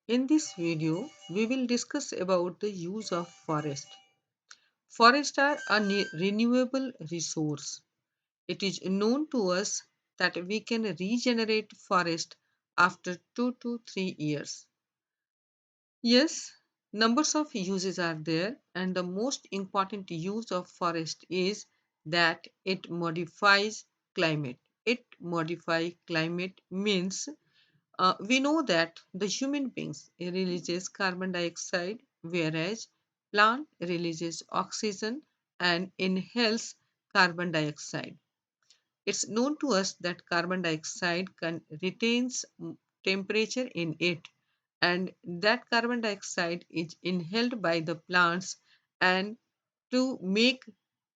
In this video, we will discuss about the use of forest. Forests are a renewable resource. It is known to us that we can regenerate forest after 2 to 3 years. Yes, numbers of uses are there, and the most important use of forest is that it modifies climate. It modify climate means we know that the human beings releases carbon dioxide, whereas plant releases oxygen and inhales carbon dioxide. It's known to us that carbon dioxide retains temperature in it, and that carbon dioxide is inhaled by the plants and to make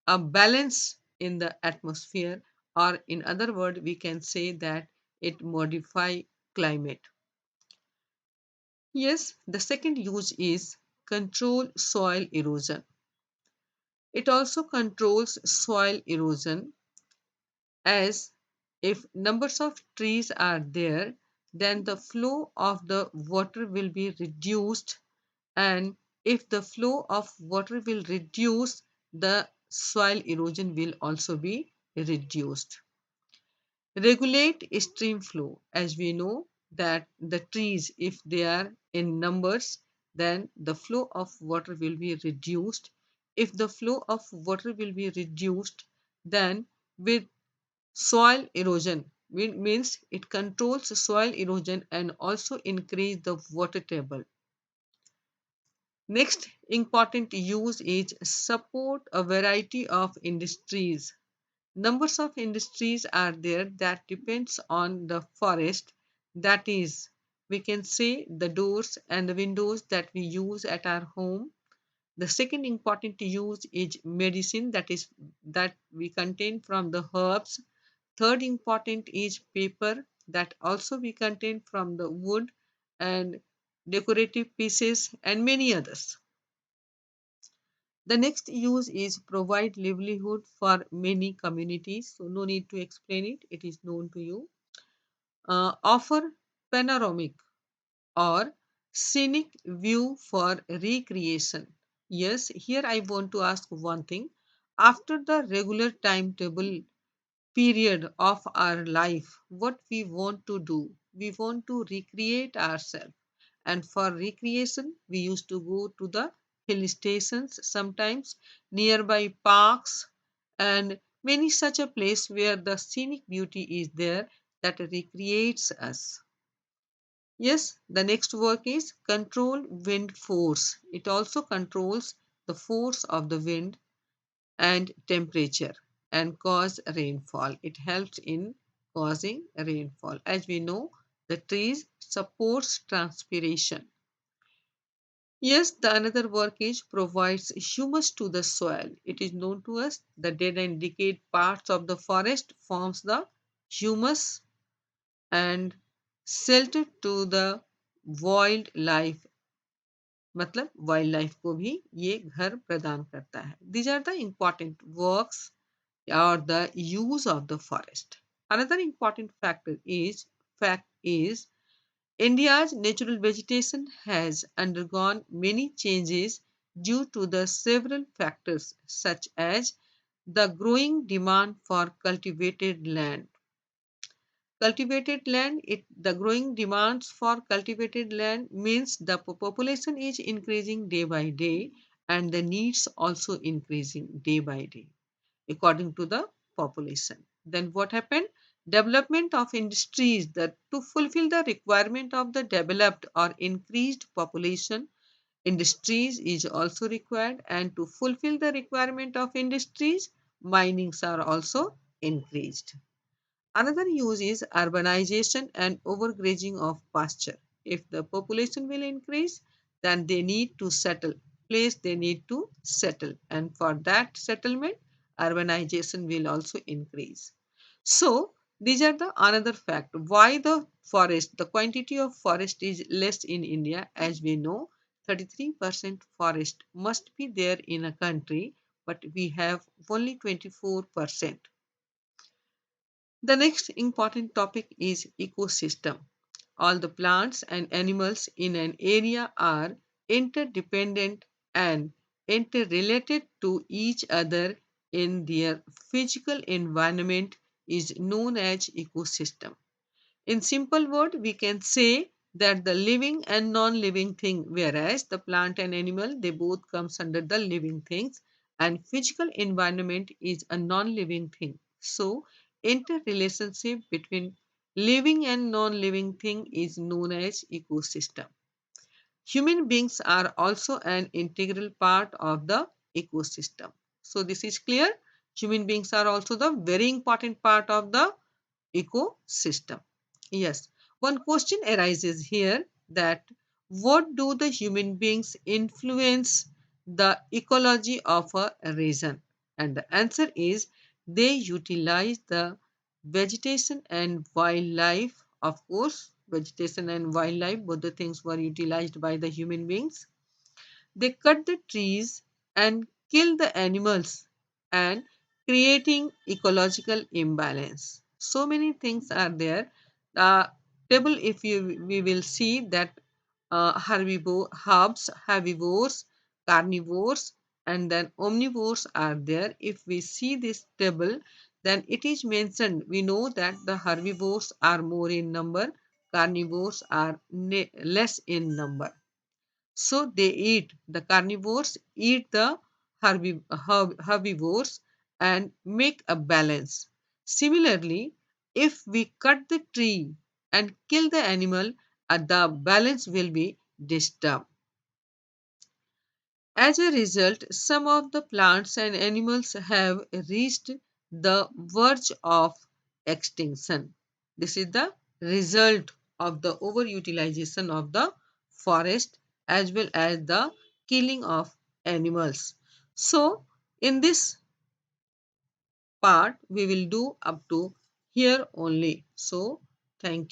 a balance in the atmosphere, or in other words we can say that it modify climate. Yes, the second use is control soil erosion. It also controls soil erosion, as if numbers of trees are there, then the flow of the water will be reduced, and if the flow of water will reduce, the soil erosion will also be reduced. Regulate stream flow, as we know that the trees, if they are in numbers, then the flow of water will be reduced. If the flow of water will be reduced, then with soil erosion means it controls soil erosion and also increase the water table. Next important use is support a variety of industries. Numbers of industries are there that depends on the forest. That is, we can say the doors and the windows that we use at our home. The second important use is medicine, that is that we contain from the herbs. Third important is paper, that also we contain from the wood and decorative pieces and many others. The next use is provide livelihood for many communities. So no need to explain it. It is known to you. Offer panoramic or scenic view for recreation. Yes, here I want to ask one thing. After the regular timetable period of our life, what we want to do, we want to recreate ourselves, and for recreation we used to go to the hill stations, sometimes nearby parks, and many such a place where the scenic beauty is there that recreates us. Yes, the next work is control wind force. It also controls the force of the wind and temperature and cause rainfall. It helps in causing rainfall. As we know, the trees supports transpiration. Yes, the another work is provides humus to the soil. It is known to us the dead and decayed parts of the forest forms the humus and shelter to the wildlife, मतलब wild life को भी ये घर प्रदान करता है. These are the important works or the use of the forest. Another important fact is India's natural vegetation has undergone many changes due to the several factors such as the growing demand for cultivated land. Cultivated land, the growing demands for cultivated land means the population is increasing day by day and the needs also increasing day by day according to the population. Then what happened? Development of industries that to fulfill the requirement of the developed or increased population, industries is also required, and to fulfill the requirement of industries, minings are also increased. Another use is urbanization and overgrazing of pasture. If the population will increase, then they need to settle, place they need to settle, and for that settlement, urbanization will also increase. So, these are the another fact why the forest, the quantity of forest is less in India. As we know, 33% forest must be there in a country, but we have only 24%. The next important topic is ecosystem. all the plants and animals in an area are interdependent and interrelated to each other in their physical environment is known as ecosystem. In simple word, we can say that the living and non-living thing, whereas the plant and animal, they both comes under the living things, and physical environment is a non-living thing. So, interrelationship between living and non-living thing is known as ecosystem. Human beings are also an integral part of the ecosystem. So, this is clear. Human beings are also the very important part of the ecosystem. Yes, one question arises here that what do the human beings influence the ecology of a region? And the answer is they utilize the vegetation and wildlife. Of course, vegetation and wildlife, both the things were utilized by the human beings. They cut the trees and kill the animals and creating ecological imbalance. So many things are there. The table, if you we will see that herbivores, carnivores, and then omnivores are there. If we see this table, then it is mentioned. We know that the herbivores are more in number, carnivores are less in number. So they eat, the carnivores eat the herbivores and make a balance. Similarly, if we cut the tree and kill the animal, the balance will be disturbed. As a result, some of the plants and animals have reached the verge of extinction. This is the result of the overutilization of the forest as well as the killing of animals. So, in this part, we will do up to here only. So, thank you.